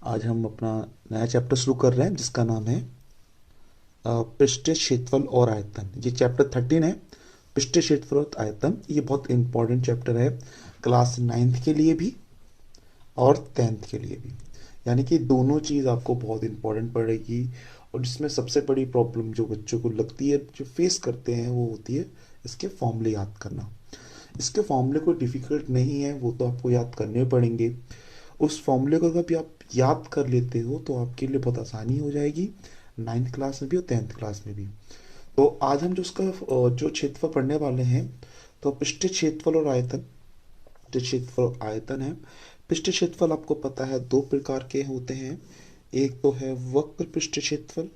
आज हम अपना नया चैप्टर शुरू कर रहे हैं जिसका नाम है पृष्ठीय क्षेत्रफल और आयतन। ये चैप्टर 13 है, पृष्ठीय क्षेत्रफल और आयतन। ये बहुत इंपॉर्टेंट चैप्टर है क्लास 9th के लिए भी और 10th के लिए भी। यानी कि दोनों चीज़ आपको बहुत इंपॉर्टेंट पड़ेगी। और जिसमें सबसे बड़ी प्रॉब्लम जो बच्चों को लगती है, जो फेस करते हैं, वो होती है इसके फॉर्मूले याद करना। इसके फॉर्मूले कोई डिफ़िकल्ट नहीं है, वो तो आपको याद करने पड़ेंगे। उस फॉर्मूले को अगर भी आप याद कर लेते हो तो आपके लिए बहुत आसानी हो जाएगी, 9th क्लास में भी और 10th क्लास में भी। तो आज हम जो उसका जो क्षेत्रफल पढ़ने वाले हैं, तो पृष्ठीय क्षेत्रफल और आयतन। पृष्ठीय क्षेत्रफल और आयतन है। पृष्ठीय क्षेत्रफल आपको पता है दो प्रकार के होते हैं। एक तो है वक्र पृष्ठीय क्षेत्रफल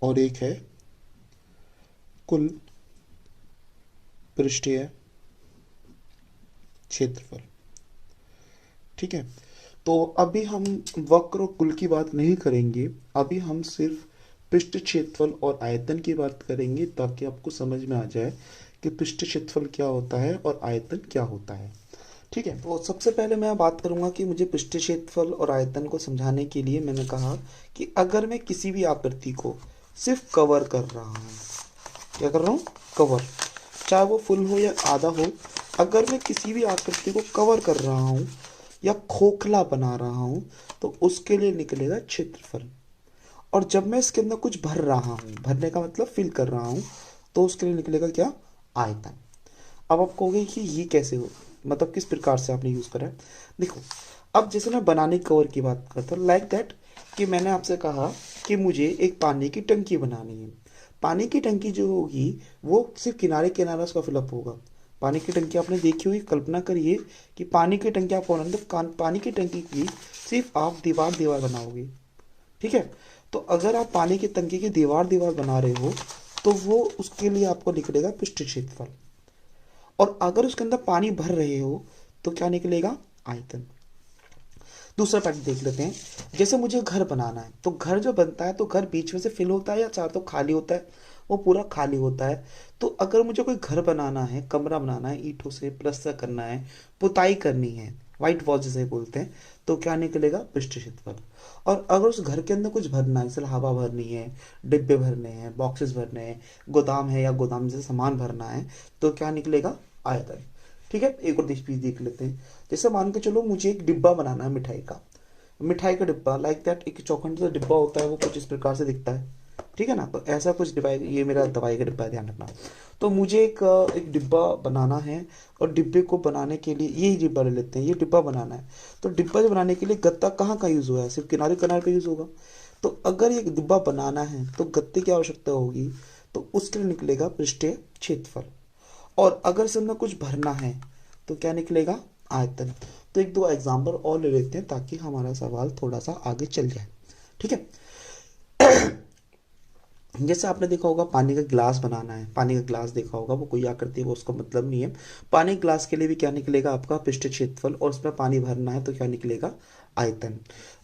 और एक है कुल पृष्ठीय क्षेत्रफल। ठीक है। तो अभी हम वक्र और कुल की बात नहीं करेंगे। अभी हम सिर्फ पृष्ठ क्षेत्रफल और आयतन की बात करेंगे, ताकि आपको समझ में आ जाए कि पृष्ठ क्षेत्रफल क्या होता है और आयतन क्या होता है। ठीक है। तो सबसे पहले मैं बात करूंगा कि मुझे पृष्ठ क्षेत्रफल और आयतन को समझाने के लिए मैंने कहा कि अगर मैं किसी भी आकृति को सिर्फ कवर कर रहा हूँ, क्या कर रहा हूँ, कवर, चाहे वो फुल हो या आधा हो, अगर मैं किसी भी आकृति को कवर कर रहा हूँ या खोखला बना रहा हूँ, तो उसके लिए निकलेगा क्षेत्रफल। और जब मैं इसके अंदर कुछ भर रहा हूँ, भरने का मतलब फिल कर रहा हूँ, तो उसके लिए निकलेगा क्या, आयतन। अब आप कहोगे कि ये कैसे हो, मतलब किस प्रकार से आपने यूज़ करा है। देखो, अब जैसे मैं बनाने कवर की बात करता हूँ, लाइक दैट, कि मैंने आपसे कहा कि मुझे एक पानी की टंकी बनानी है। पानी की टंकी जो होगी वो सिर्फ किनारे किनारे उसका फिलअप होगा। पानी की टंकी आपने देखी हुई, कल्पना करिए कि पानी की टंकी आप बनाएंगे तो पानी की टंकी की सिर्फ आप दीवार दीवार बनाओगे। ठीक है। तो अगर आप पानी की टंकी की दीवार दीवार बना रहे हो, तो वो उसके लिए आपको निकलेगा पृष्ठ क्षेत्रफल। और अगर उसके अंदर पानी भर रहे हो तो क्या निकलेगा, आयतन। दूसरा पैटर्न देख लेते हैं। जैसे मुझे घर बनाना है, तो घर जो बनता है तो घर बीच में से फिल होता है या चार तो खाली होता है, वो पूरा खाली होता है। तो अगर मुझे कोई घर बनाना है, कमरा बनाना है, ईंटों से प्लस्तर करना है, पुताई करनी है, वाइट वॉल जिसे बोलते हैं, तो क्या निकलेगा, पृष्ठ क्षेत्रफल। और अगर उस घर के अंदर कुछ भरना है, जैसे हवा भरनी है, डिब्बे भरने हैं, बॉक्सेस भरने हैं, गोदाम है या गोदाम से सामान भरना है, तो क्या निकलेगा, आयतन। ठीक है। एक और चीज देख लेते हैं। जैसे मान के चलो मुझे एक डिब्बा बनाना है मिठाई का। मिठाई का डिब्बा, लाइक दैट, एक चौखंड सा डिब्बा होता है, वो कुछ इस प्रकार से दिखता है। ठीक है ना। तो ऐसा कुछ डिब्बा, ये मेरा दवाई का डिब्बा है, ध्यान रखना। तो मुझे एक डिब्बा बनाना है। और डिब्बे को बनाने के लिए, यही डिब्बा ले लेते हैं, ये डिब्बा बनाना है। तो डिब्बा जो बनाने के लिए गत्ता कहाँ का यूज़ हुआ है, सिर्फ किनारे किनारे का यूज़ होगा। तो अगर ये डिब्बा बनाना है तो गत्ते की आवश्यकता होगी, तो उसके लिए निकलेगा पृष्ठीय क्षेत्रफल। और अगर इसमें कुछ भरना है तो क्या निकलेगा, आयतन। तो एक दो एग्जाम्पल और ले लेते हैं ताकि हमारा सवाल थोड़ा सा आगे चल जाए। ठीक है। जैसे आपने देखा होगा पानी का गिलास बनाना है, पानी का गिलास देखा होगा, वो कोई आकृति है, वो उसका मतलब नहीं है। पानी के गिलास के लिए भी क्या निकलेगा, आपका पृष्ठ क्षेत्रफल। और उसमें पानी भरना है तो क्या निकलेगा, आयतन।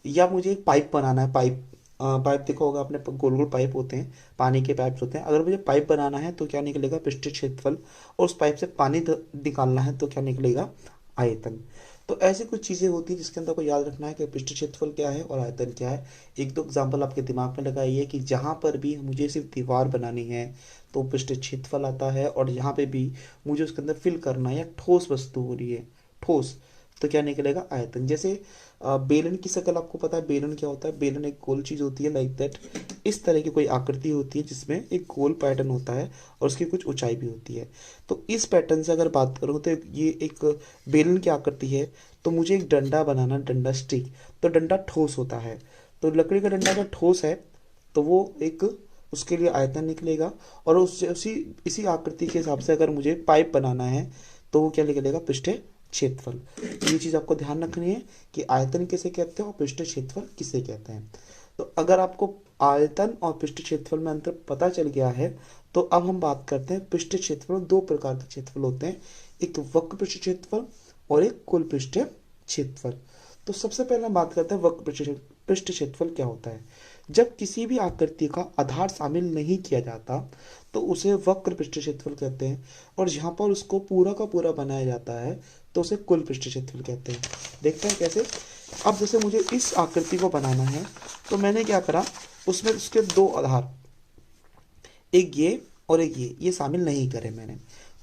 या मुझे एक पाइप बनाना है, पाइप, पाइप देखा होगा आपने, गोल गोल पाइप होते हैं, पानी के पाइप्स होते हैं। अगर मुझे पाइप बनाना है तो क्या निकलेगा, पृष्ठ क्षेत्रफल। और उस पाइप से पानी निकालना है तो क्या निकलेगा, आयतन। तो ऐसी कुछ चीज़ें होती हैं जिसके अंदर को याद रखना है कि पृष्ठ क्षेत्रफल क्या है और आयतन क्या है। एक दो एग्जांपल आपके दिमाग में लगाइए कि जहाँ पर भी मुझे सिर्फ दीवार बनानी है तो पृष्ठ क्षेत्रफल आता है, और जहाँ पे भी मुझे उसके अंदर फिल करना है या ठोस वस्तु हो रही है, ठोस, तो क्या निकलेगा, आयतन। जैसे बेलन की शक्ल आपको पता है, बेलन क्या होता है, बेलन एक गोल चीज़ होती है, लाइक दैट, इस तरह की कोई आकृति होती है जिसमें एक गोल पैटर्न होता है और उसकी कुछ ऊंचाई भी होती है। तो इस पैटर्न से अगर बात करूँ तो ये एक बेलन की आकृति है। तो मुझे एक डंडा बनाना, डंडा स्टिक, तो डंडा ठोस होता है। तो लकड़ी का डंडा अगर ठोस है तो वो एक, उसके लिए आयतन निकलेगा। और उस उसी इसी आकृति के हिसाब से अगर मुझे पाइप बनाना है तो वो क्या निकलेगा, पृष्ठ क्षेत्रफल। ये चीज़ आपको ध्यान रखनी है कि आयतन किसे कहते हैं और पृष्ठ क्षेत्रफल किसे कहते हैं। तो अगर आपको आयतन और पृष्ठ क्षेत्रफल में अंतर पता चल गया है, तो अब हम बात करते हैं पृष्ठ क्षेत्रफल। दो प्रकार के क्षेत्रफल होते हैं, एक वक्र पृष्ठ क्षेत्रफल और एक कुल पृष्ठ क्षेत्रफल। तो सबसे पहले हम बात करते हैं वक्र पृष्ठ क्षेत्रफल क्या होता है। जब किसी भी आकृति का आधार शामिल नहीं किया जाता तो उसे वक्र पृष्ठ क्षेत्रफल कहते हैं, और जहाँ पर उसको पूरा का पूरा बनाया जाता है तो उसे कुल पृष्ठ क्षेत्रफल कहते हैं। देखते हैं कैसे। अब जैसे मुझे इस आकृति को बनाना है तो मैंने क्या करा, उसमें उसके दो आधार, एक ये और एक ये शामिल नहीं करे मैंने।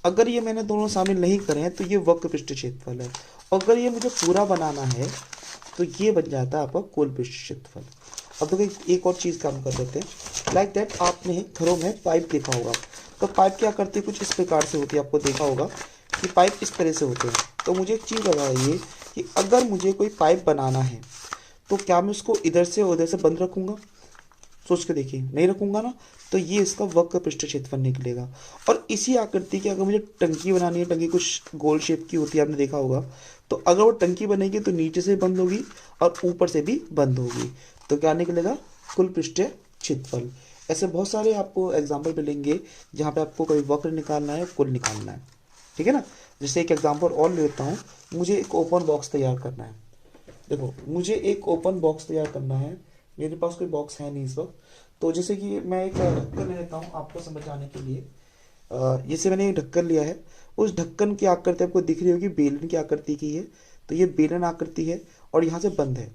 अगर ये मैंने दोनों शामिल नहीं करे हैं तो ये वक्र पृष्ठ क्षेत्रफल है। अगर ये मुझे पूरा बनाना है तो ये बन जाता है आपका कुल पृष्ठ क्षेत्रफल। अब देखो एक और चीज़ काम कर देते हैं। लाइक दैट आपने घरों में पाइप देखा होगा, तो पाइप क्या करती है, कुछ इस प्रकार से होती है। आपको देखा होगा कि पाइप इस तरह से होते हैं। तो मुझे एक चीज़ बताइए कि अगर मुझे कोई पाइप बनाना है तो क्या मैं उसको इधर से उधर से बंद रखूँगा? सोच के देखिए, नहीं रखूंगा ना। तो ये इसका वक्र पृष्ठ क्षेत्रफल निकलेगा। और इसी आकृति की अगर मुझे टंकी बनानी है, टंकी कुछ गोल शेप की होती है, आपने देखा होगा, तो अगर वो टंकी बनेगी तो नीचे से बंद होगी और ऊपर से भी बंद होगी। तो क्या निकलेगा? कुल पृष्ठ क्षेत्रफल। ऐसे बहुत सारे आपको एग्जाम्पल मिलेंगे जहाँ पे आपको कोई वक्र निकालना है, कुल निकालना है। ठीक है ना। जैसे एक एग्जाम्पल और लेता हूँ। मुझे एक ओपन बॉक्स तैयार करना है। देखो, मुझे एक ओपन बॉक्स तैयार करना है। मेरे पास कोई बॉक्स है नहीं इस वक्त। तो जैसे कि मैं एक ढक्कन ले लेता हूँ आपको समझाने के लिए। जैसे मैंने एक ढक्कन लिया है, उस ढक्कन की आकृति आपको दिख रही होगी, बेलन की आकृति की है। तो ये बेलन आकृति है और यहाँ से बंद है।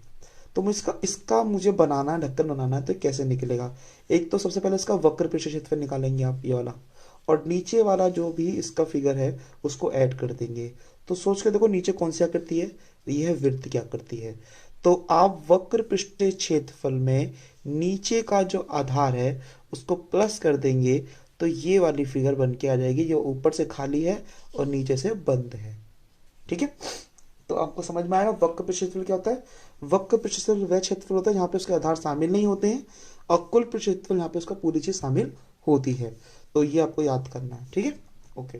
तो मैं इसका इसका मुझे बनाना है, ढक्कन बनाना है, तो कैसे निकलेगा? एक तो सबसे पहले इसका वक्र पृष्ठ क्षेत्रफल निकालेंगे आप, ये वाला, और नीचे वाला जो भी इसका फिगर है उसको ऐड कर देंगे। तो सोच के देखो, नीचे कौन सी आकृति है? ये है वृत्त की आकृति है। तो आप वक्र पृष्ठ क्षेत्रफल में नीचे का जो आधार है उसको प्लस कर देंगे तो ये वाली फिगर बन के आ जाएगी, जो ऊपर से खाली है और नीचे से बंद है। ठीक है। तो आपको समझ में आएगा वक्र पृष्ठ क्षेत्रफल क्या होता है। वक्र पृष्ठ क्षेत्रफल वह क्षेत्रफल होता है जहाँ पे उसके आधार शामिल नहीं होते हैं, और कुल पृष्ठ क्षेत्रफल यहाँ पे उसका पूरी चीज शामिल होती है। तो ये आपको याद करना है। ठीक है। ओके।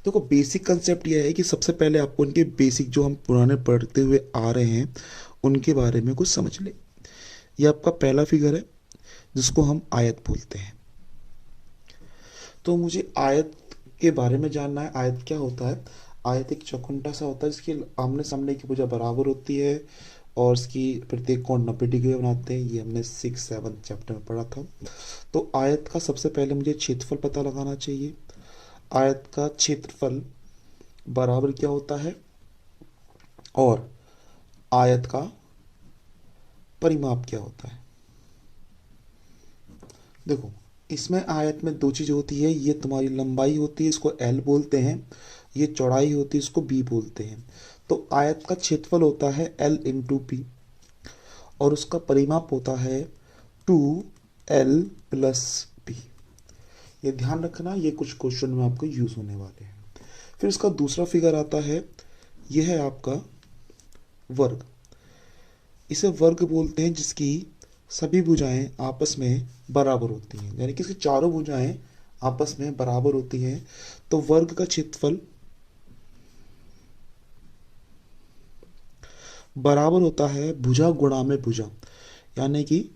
देखो, बेसिक कंसेप्ट ये है कि सबसे पहले आपको उनके बेसिक जो हम पुराने पढ़ते हुए आ रहे हैं उनके बारे में कुछ समझ ले। ये आपका पहला फिगर है जिसको हम आयत बोलते हैं। तो मुझे आयत के बारे में जानना है। आयत क्या होता है? आयत एक चौखुंटा सा होता है जिसकी आमने सामने की भुजा बराबर होती है और इसकी प्रत्येक कोण 90 डिग्री बनाते हैं। ये हमने 6-7 चैप्टर में पढ़ा था। तो आयत का सबसे पहले मुझे क्षेत्रफल पता लगाना चाहिए। आयत का क्षेत्रफल बराबर क्या होता है और आयत का परिमाप क्या होता है? देखो, इसमें आयत में दो चीज़ होती है। ये तुम्हारी लंबाई होती है, इसको एल बोलते हैं। ये चौड़ाई होती है, इसको बी बोलते हैं। तो आयत का क्षेत्रफल होता है एल इंटू पी और उसका परिमाप होता है 2l प्लस पी। ये ध्यान रखना, ये कुछ क्वेश्चन में आपको यूज होने वाले हैं। फिर इसका दूसरा फिगर आता है, यह है आपका वर्ग। इसे वर्ग बोलते हैं जिसकी सभी भुजाएं आपस में बराबर होती हैं, यानी कि इसकी चारों भुजाएं आपस में बराबर होती हैं। तो वर्ग का क्षेत्रफल बराबर होता है भुजा गुणा में भुजा, यानी कि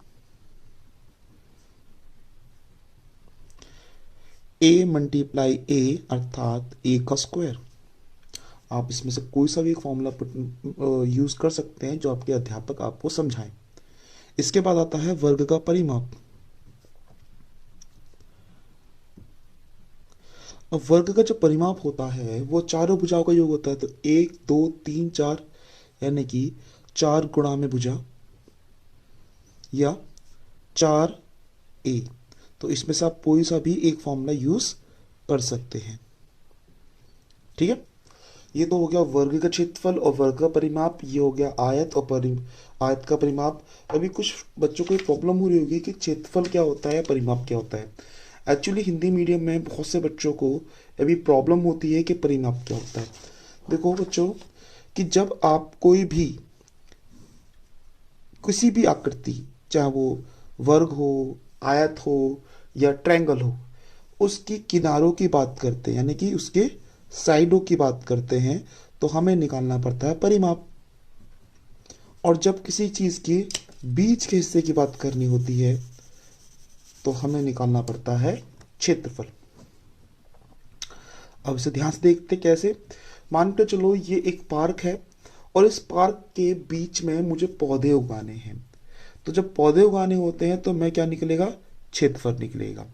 a मल्टीप्लाई a अर्थात a का स्क्वायर। आप इसमें से कोई सा भी एक फॉर्मूला यूज कर सकते हैं जो आपके अध्यापक आपको समझाएं। इसके बाद आता है वर्ग का परिमाप। अब वर्ग का जो परिमाप होता है वो चारों भुजाओं का योग होता है। तो 1 2 3 4, यानी कि 4 गुणा में भुजा या 4a। तो इसमें से आप कोई सा भी एक फॉर्मूला यूज कर सकते हैं। ठीक है। ये तो हो गया वर्ग का क्षेत्रफल और वर्ग का परिमाप। ये हो गया आयत और आयत का परिमाप। अभी कुछ बच्चों को प्रॉब्लम हो रही होगी कि क्षेत्रफल क्या होता है, परिमाप क्या होता है। एक्चुअली हिंदी मीडियम में बहुत से बच्चों को अभी प्रॉब्लम होती है कि परिमाप क्या होता है। देखो बच्चों, कि जब आप कोई भी किसी भी आकृति, चाहे वो वर्ग हो, आयत हो या ट्रायंगल हो, उसकी किनारों की बात करते हैं, यानी कि उसके साइडों की बात करते हैं, तो हमें निकालना पड़ता है परिमाप। और जब किसी चीज के बीच के हिस्से की बात करनी होती है तो हमें निकालना पड़ता है क्षेत्रफल। अब इसे ध्यान से देखते कैसे। मान के चलो ये एक पार्क है और इस पार्क के बीच में मुझे पौधे उगाने हैं। तो जब पौधे उगाने होते हैं तो मैं क्या निकलेगा, क्षेत्रफल निकलेगा।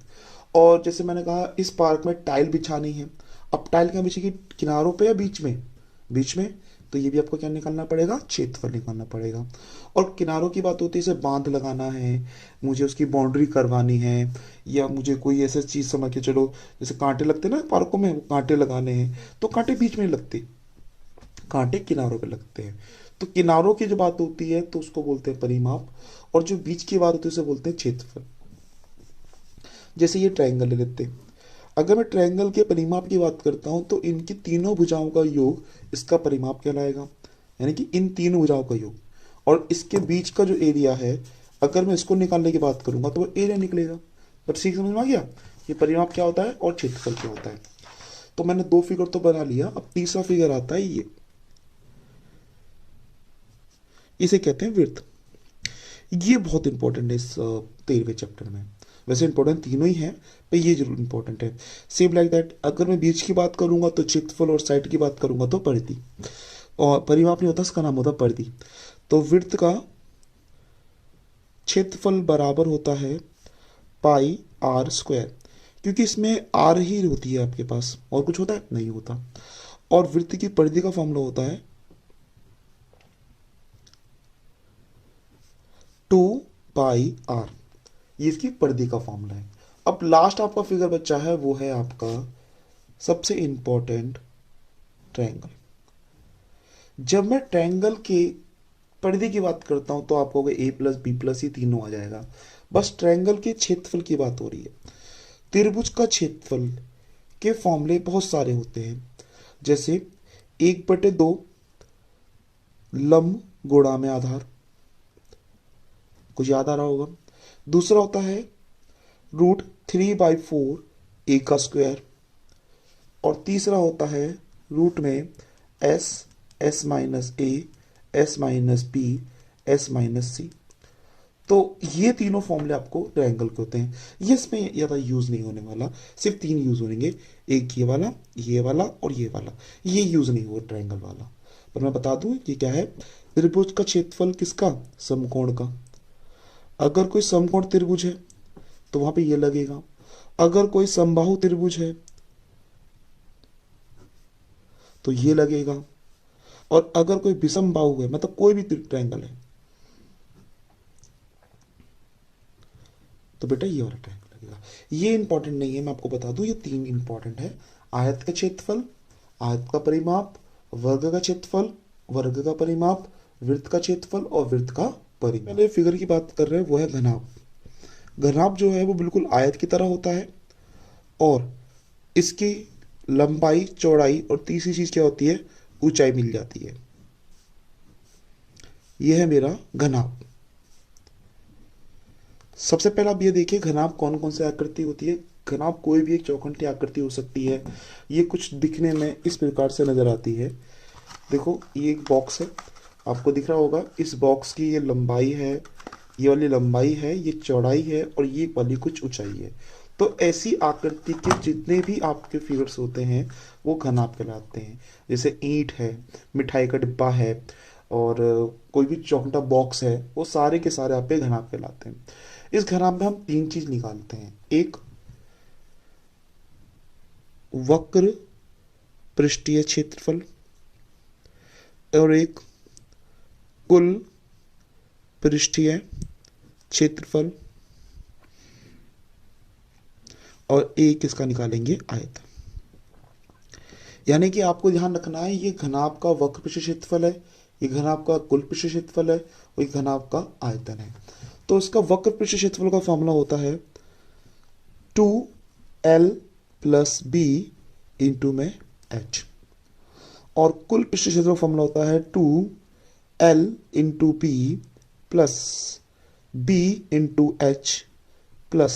और जैसे मैंने कहा इस पार्क में टाइल बिछानी है, अब टाइल क्या बिछेगी, किनारों पे या बीच में, बीच में, तो ये भी आपको क्या निकालना पड़ेगा, क्षेत्रफल निकालना पड़ेगा। और किनारों की बात होती है, जैसे बांध लगाना है, मुझे उसकी बाउंड्री करवानी है, या मुझे कोई ऐसा चीज़ समझ के चलो, जैसे कांटे लगते हैं ना पार्कों में, वो कांटे लगाने हैं, तो कांटे बीच में नहीं लगते, कांटे किनारों पे लगते हैं। तो किनारों की जो बात होती है तो उसको बोलते हैं परिमाप, और जो बीच की बात होती है उसे बोलते हैं क्षेत्रफल। जैसे ये ट्रायंगल ले लेते हैं, अगर मैं ट्रायंगल के परिमाप की बात करता हूं तो इनकी तीनों भुजाओं का योग इसका परिमाप कहलाएगा, यानी कि इन तीनों भुजाओं का योग। और इसके बीच का जो एरिया है, अगर मैं इसको निकालने की बात करूंगा तो वो एरिया निकलेगा। पर ठीक समझ में आ गया ये परिमाप क्या होता है और क्षेत्रफल क्या होता है। तो मैंने दो फिगर तो बना लिया, अब तीसरा फिगर आता है ये, इसे कहते हैं वृत्त। ये बहुत इंपॉर्टेंट है इस 13वें चैप्टर में। वैसे इंपॉर्टेंट तीनों ही हैं, पर ये जरूर इंपॉर्टेंट है। सेम लाइक दैट, अगर मैं बीच की बात करूंगा तो क्षेत्रफल, और साइड की बात करूंगा तो परिधि। और परिमाप नहीं होता, इसका नाम होता परिधि। तो वृत्त का क्षेत्रफल बराबर होता है पाई आर स्क्वायर, क्योंकि इसमें आर ही होती है आपके पास, और कुछ होता है नहीं होता। और वृत्त की परिधि का फॉर्मूला होता है 2 पाई आर, ये इसकी परिधि का फॉर्मूला है। अब लास्ट आपका फिगर बच्चा है, वो है आपका सबसे इंपॉर्टेंट ट्रायंगल। जब मैं ट्रायंगल के परिधि की बात करता हूं तो आप कहोगे ए प्लस बी प्लस ही तीनों आ जाएगा, बस ट्रायंगल के क्षेत्रफल की बात हो रही है। त्रिभुज का क्षेत्रफल के फॉर्मूले बहुत सारे होते हैं, जैसे 1/2 लंब गुणा में आधार, कुछ याद आ रहा होगा। दूसरा होता है √3/4 ए का स्क्वायर। और तीसरा होता है रूट में S, S minus A, S minus B, S minus C. तो ये तीनों फॉर्मूले आपको ट्रायंगल के होते हैं। ये इसमें ज़्यादा यूज़ नहीं होने वाला, सिर्फ तीन यूज़ होंगे, एक ये वाला और ये वाला, ये यूज़ नहीं होगा ट्रायंगल वाला। पर मैं बता दूं ये क्या है, त्रिभुज का क्षेत्रफल किसका, समकोण का। अगर कोई समकोण त्रिभुज है तो वहां पे ये लगेगा, अगर कोई समबाहु त्रिभुज है तो ये लगेगा, और अगर कोई विषम बाहु है, मतलब कोई भी ट्रायंगल है, तो बेटा ये वाला ट्रायंगल लगेगा। ये इंपॉर्टेंट नहीं है, मैं आपको बता दूं, ये तीन इंपॉर्टेंट है। आयत का क्षेत्रफल, आयत का परिमाप, वर्ग का क्षेत्रफल, वर्ग का परिमाप, वृत्त का क्षेत्रफल और वृत्त का परिमाप। पहले फिगर की बात कर रहे हैं वो है घनाभ। घनाभ जो है वो बिल्कुल आयत की तरह होता है, और इसकी लंबाई, चौड़ाई और तीसरी चीज क्या होती है, ऊंचाई मिल जाती है। यह है मेरा घनाभ। सबसे पहला आप ये देखिए घनाभ कौन कौन से आकृति होती है। घनाभ कोई भी एक चौखंड की आकृति हो सकती है। ये कुछ दिखने में इस प्रकार से नजर आती है। देखो ये एक बॉक्स है, आपको दिख रहा होगा, इस बॉक्स की ये लंबाई है, ये वाली लंबाई है, ये चौड़ाई है, और ये वाली कुछ ऊंचाई है। तो ऐसी आकृति के जितने भी आपके फिगर्स होते हैं वो घनाभ कहलाते हैं। जैसे ईंट है, मिठाई का डिब्बा है, और कोई भी चौखटा बॉक्स है, वो सारे के सारे आपके घनाभ कहलाते हैं। इस घनाभ में हम तीन चीज निकालते हैं, एक वक्र पृष्ठीय क्षेत्रफल, और एक कुल पृष्ठीय क्षेत्रफल, और एक इसका निकालेंगे आयत। यानी कि आपको ध्यान रखना है, ये घनाभ का वक्र पृष्ठ क्षेत्रफल है, ये घनाभ का कुल पृष्ठ क्षेत्रफल है, और ये घनाभ का आयतन है। तो इसका वक्र पृष्ठ क्षेत्रफल का फॉर्मूला होता है 2l प्लस बी इंटू में h, और कुल पृष्ठ क्षेत्रफल का फॉर्मूला होता है 2l into B plus B into H plus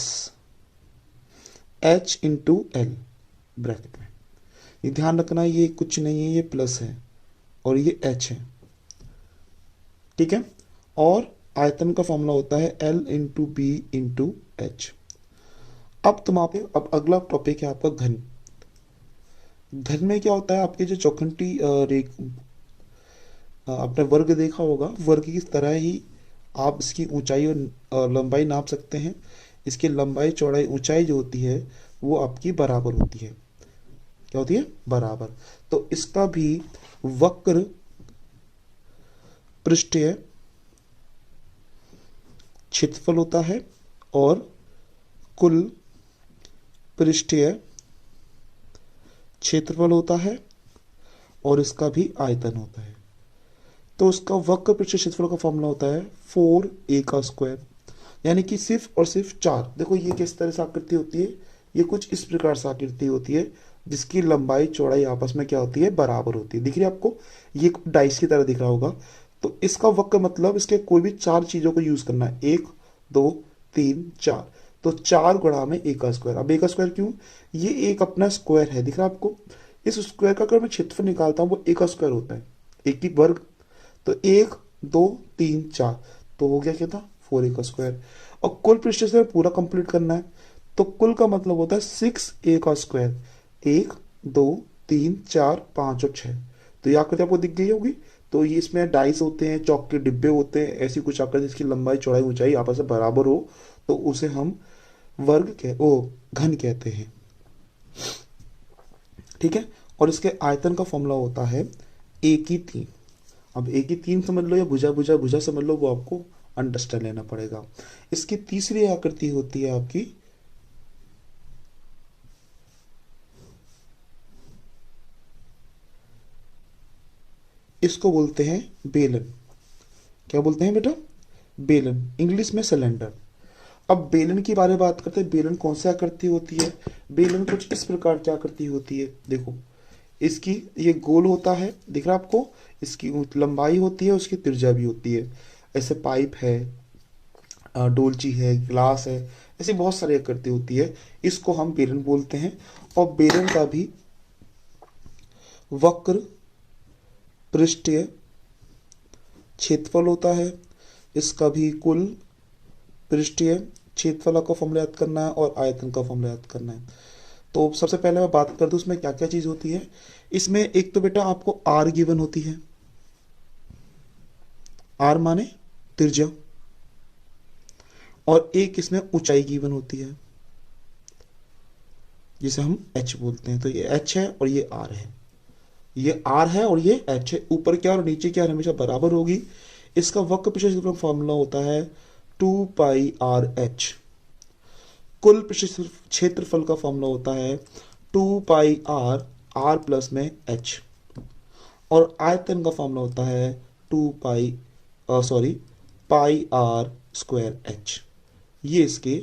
h into L bracket में। ये ध्यान रखना, ये कुछ नहीं है, ये प्लस है और ये h है, ठीक है। और आयतन का फॉर्मूला होता है L into B into H. अब अगला टॉपिक है आपका घन। घन में क्या होता है, आपके जो चौखंटी रेख, आपने वर्ग देखा होगा, वर्ग की तरह ही आप इसकी ऊंचाई और लंबाई नाप सकते हैं। इसकी लंबाई चौड़ाई ऊंचाई जो होती है वो आपकी बराबर होती है। क्या होती है? बराबर। तो इसका भी वक्र पृष्ठीय क्षेत्रफल होता है और कुल पृष्ठीय क्षेत्रफल होता है और इसका भी आयतन होता है। तो उसका वक्र पृष्ठीय क्षेत्रफल का फॉर्मूला होता है 4a का स्क्वायर, यानी कि सिर्फ और सिर्फ 4। देखो ये किस तरह से आकृति होती है, ये कुछ इस प्रकार से आकृति होती है जिसकी लंबाई चौड़ाई आपस में क्या होती है? बराबर होती है। दिख रही है आपको? ये डाइस की तरह दिख रहा होगा। तो इसका वक्र मतलब इसके कोई भी 4 चीजों को यूज करना है, 1 2 3 4। तो 4 गुणा में a का स्क्वायर। अब a का स्क्वायर क्यों? ये एक अपना स्क्वायर है, दिख रहा है आपको? इस स्क्वायर का अगर मैं क्षेत्रफल निकालता हूँ वो a का स्क्वायर होता है, एक की वर्ग। तो 1 2 3 4, तो हो गया क्या था? 4a का स्क्वायर। और कुल पृष्ठ से पूरा कंप्लीट करना है, तो कुल का मतलब होता है 6a का स्क्वायर। 1 2 3 4 5 और 6। तो ये आकृति आपको दिख गई होगी। तो ये इसमें डाइस होते हैं, चौक के डिब्बे होते हैं, ऐसी कुछ आकृति जिसकी लंबाई चौड़ाई ऊंचाई आपस में बराबर हो, तो उसे हम घन कहते हैं। ठीक है। और इसके आयतन का फॉर्मूला होता है a की 3। अब a की 3 समझ लो या भुजा भुजा भुजा समझ लो, वो आपको अंडरस्टैंड लेना पड़ेगा। इसकी तीसरी आकृति होती है आपकी इसको बोलते हैं बेलन। क्या बोलते हैं बेटा? बेलन, इंग्लिश में सिलेंडर। अब बेलन की बारे में बात करते हैं। बेलन कौन सी आकृति होती है? बेलन कुछ इस प्रकार की आकृति होती है। देखो इसकी ये गोल होता है, दिख रहा है आपको? इसकी लंबाई होती है, उसकी त्रिज्या भी होती है। ऐसे पाइप है, डोलची है, ग्लास है, ऐसी बहुत सारी आकृति होती है। इसको हम बेलन बोलते हैं। और बेलन का भी वक्र पृष्ठीय क्षेत्रफल होता है। इसका भी कुल पृष्ठीय क्षेत्रफल का फॉर्मूला याद करना है और आयतन का फॉर्मूला याद करना है। तो सबसे पहले मैं बात कर दूं उसमें क्या क्या चीज होती है। इसमें एक तो बेटा आपको आर गिवन होती है, आर माने त्रिज्या, और एक इसमें ऊंचाई गिवन होती है जिसे हम एच बोलते हैं। तो ये एच है और ये आर है, ये आर है और ये एच है। ऊपर क्या और नीचे क्या हमेशा बराबर होगी। इसका वक्र पृष्ठीय क्षेत्रफल फॉर्मूला होता है 2πr(h). कुल पृष्ठीय क्षेत्रफल का फॉर्मूला होता है 2πr, r प्लस में h। और आयतन का फॉर्मूला होता है 2πr²h। ये इसके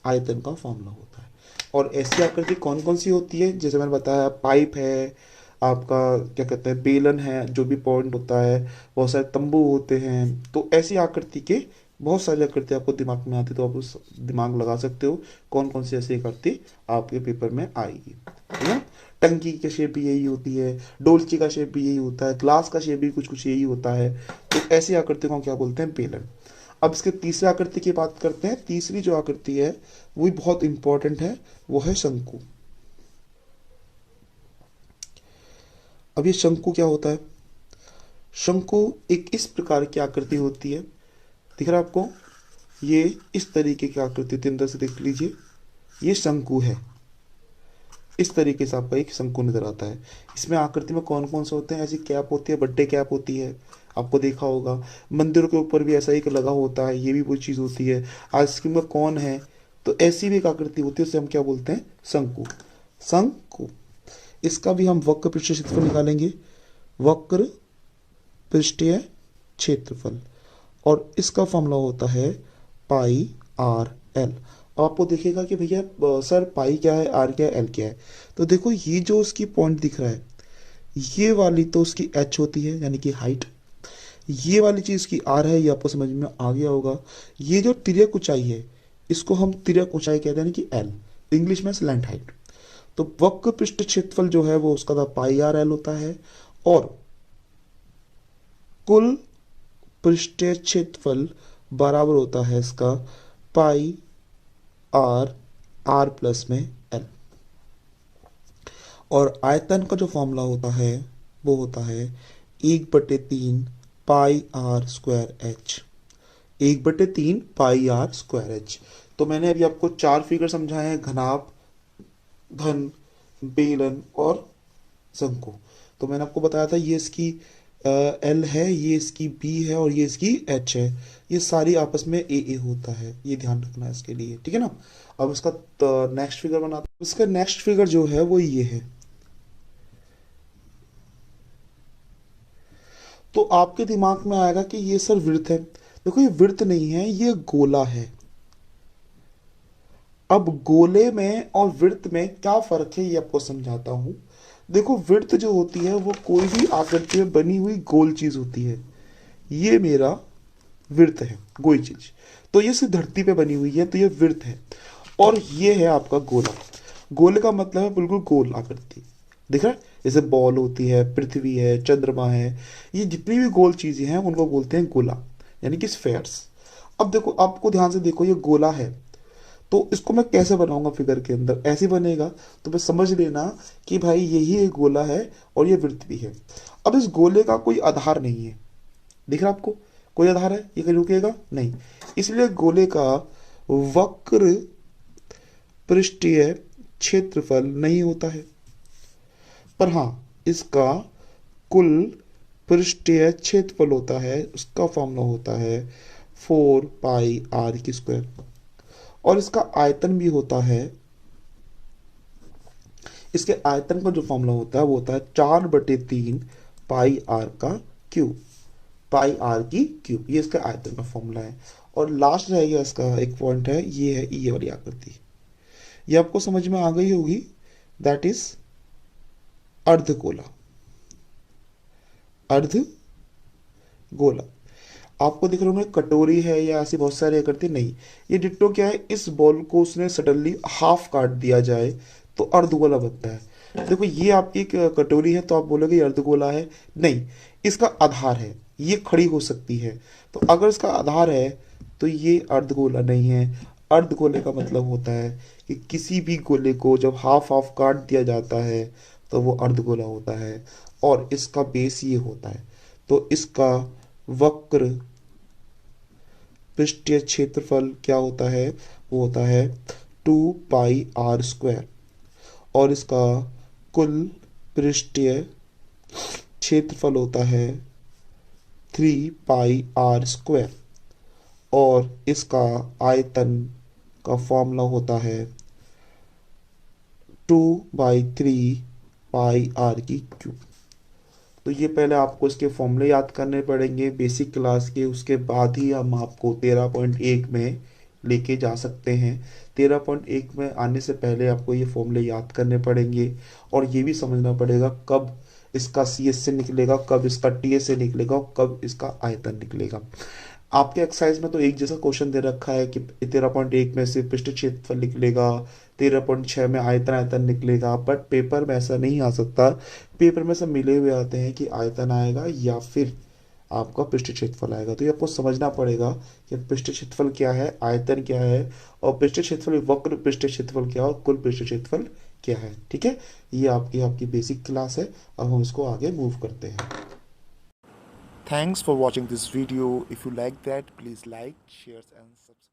आयतन का फॉर्मूला होता है। और ऐसी आकृति कौन कौन सी होती है? जैसे मैंने बताया, पाइप है आपका, क्या कहते हैं, बेलन है, जो भी पॉइंट होता है, बहुत सारे तंबू होते हैं। तो ऐसी आकृति के बहुत सारी आकृति आपको दिमाग में आती है, तो आप उस दिमाग लगा सकते हो कौन कौन सी ऐसी आकृति आपके पेपर में आएगी। है ना? टंकी की शेप भी यही होती है, डोलची का शेप भी यही होता है, ग्लास का शेप भी कुछ कुछ यही होता है। तो ऐसी आकृति को क्या बोलते हैं? बेलन। अब इसके तीसरी आकृति की बात करते हैं। तीसरी जो आकृति है वो भी बहुत इंपॉर्टेंट है, वो है शंकु। अब ये शंकु क्या होता है? शंकु एक इस प्रकार की आकृति होती है, दिख रहा है आपको? ये इस तरीके की आकृति होती है, अंदर से देख लीजिए, ये शंकु है। इस तरीके से आपका एक शंकु नजर आता है। इसमें आकृति में कौन कौन से होते हैं? ऐसी कैप होती है, बर्थडे कैप होती है, आपको देखा होगा। मंदिरों के ऊपर भी ऐसा एक लगा होता है, ये भी वो चीज होती है। आइसक्रीम का कौन है? तो ऐसी भी एक आकृति होती है, उसे हम क्या बोलते हैं? शंकु। शंकु। इसका भी हम वक्र पृष्ठीय क्षेत्रफल निकालेंगे, वक्र पृष्ठीय क्षेत्रफल, और इसका फॉर्मूला होता है πr(l). अब आपको दिखेगा कि भैया सर पाई क्या है, आर क्या है, एल क्या है। तो देखो ये जो उसकी पॉइंट दिख रहा है, ये वाली तो उसकी एच होती है, यानी कि हाइट। ये वाली चीज की आर है, ये आपको समझ में आ गया होगा। ये जो तिर्यक ऊंचाई है, इसको हम तिर्यक ऊंचाई कहते हैं, यानी कि एल, इंग्लिश में स्लैंट हाइट। तो वक्र पृष्ठ क्षेत्रफल जो है वो उसका πr(l) होता है, और कुल पृष्ठीय क्षेत्रफल बराबर होता है इसका πr, r प्लस में l। और आयतन का जो फॉर्मूला होता है वो होता है 1/3 πr²h। 1/3 pi are square H. तो मैंने अभी आपको 4 फिगर समझाए हैं, घनाभ, घन, बेलन और शंकु। तो मैंने आपको बताया था ये इसकी एल है, ये इसकी बी है और ये इसकी एच है। ये सारी आपस में ए होता है, ये ध्यान रखना है इसके लिए, ठीक है ना। अब इसका नेक्स्ट फिगर बनाते हैं। इसका नेक्स्ट फिगर जो है वो ये है। तो आपके दिमाग में आएगा कि ये सर वृत्त है। देखो ये वृत्त नहीं है, ये गोला है। अब गोले में और वृत्त में क्या फर्क है ये आपको समझाता हूं। देखो वृत्त जो होती है वो कोई भी आकृति में बनी हुई गोल चीज होती है। ये मेरा वृत्त है, कोई चीज। तो ये सिर्फ धरती पे बनी हुई है, तो ये वृत्त है। और ये है आपका गोला। गोले का मतलब है बिल्कुल गोल आकृति। दिख रहा है, जैसे बॉल होती है, पृथ्वी है, चंद्रमा है, ये जितनी भी गोल चीजें हैं उनको बोलते हैं गोला, यानी कि स्फेयर्स। अब देखो, आपको ध्यान से देखो, ये गोला है। तो इसको मैं कैसे बनाऊंगा फिगर के अंदर, ऐसे बनेगा। तो मैं समझ लेना कि भाई यही एक गोला है और ये वृत्त भी है। अब इस गोले का कोई आधार नहीं है, दिख रहा आपको, कोई आधार है, ये कहीं रुकेगा नहीं। इसलिए गोले का वक्र पृष्ठीय क्षेत्रफल नहीं होता है। पर हाँ, इसका कुल पृष्ठीय क्षेत्रफल होता है, उसका फॉर्मूला होता है 4 पाई r²। और इसका आयतन भी होता है, इसके आयतन का जो फॉर्मूला होता है वो होता है 4/3 पाई आर का क्यूब, पाई आर की क्यूब। ये इसका आयतन का फॉर्मूला है। और लास्ट रहेगा इसका एक पॉइंट है, ये है ये वाली आकृति। ये आपको समझ में आ गई होगी, दैट इज अर्धगोला। अर्धगोला आपको दिख रहे होंगे, कटोरी है या ऐसी बहुत सारी आकृति नहीं। ये डिट्टो क्या है, इस बॉल को उसने सडनली हाफ काट दिया जाए तो अर्धगोला बनता है। देखो ये आपकी एक कटोरी है, तो आप बोलोगे ये अर्धगोला है, नहीं, इसका आधार है, ये खड़ी हो सकती है। तो अगर इसका आधार है तो ये अर्धगोला नहीं है। अर्धगोले का मतलब होता है कि किसी भी गोले को जब हाफ हाफ काट दिया जाता है तो वो अर्धगोला होता है। और इसका बेस ये होता है। तो इसका वक्र पृष्ठीय क्षेत्रफल क्या होता है, वो होता है 2 पाई r²। और इसका कुल पृष्ठीय क्षेत्रफल होता है 3 पाई r²। और इसका आयतन का फॉर्मूला होता है 2/3 पाई r³। तो ये पहले आपको इसके फॉर्मूले याद करने पड़ेंगे बेसिक क्लास के, उसके बाद ही हम आपको 13.1 में लेके जा सकते हैं। 13.1 में आने से पहले आपको ये फॉर्मूले याद करने पड़ेंगे। और ये भी समझना पड़ेगा कब इसका सी एस से निकलेगा, कब इसका टी एस से निकलेगा और कब इसका आयतन निकलेगा। आपके एक्सरसाइज में तो एक जैसा क्वेश्चन दे रखा है कि 13.1 में से पृष्ठ क्षेत्रफल निकलेगा, 13.6 में आयतन आयतन निकलेगा, बट पेपर में ऐसा नहीं आ सकता। पेपर में सब मिले हुए आते हैं कि आयतन आएगा या फिर आपका पृष्ठ क्षेत्रफल आएगा। तो ये आपको समझना पड़ेगा कि पृष्ठ क्षेत्रफल क्या है, आयतन क्या है, और पृष्ठ क्षेत्रफल वक्र पृष्ठ क्षेत्रफल क्या है और कुल पृष्ठ क्षेत्रफल क्या है। ठीक है, ये आपकी आपकी बेसिक क्लास है। अब हम इसको आगे मूव करते हैं। Thanks for watching this video. If you like that, please like, share and subscribe.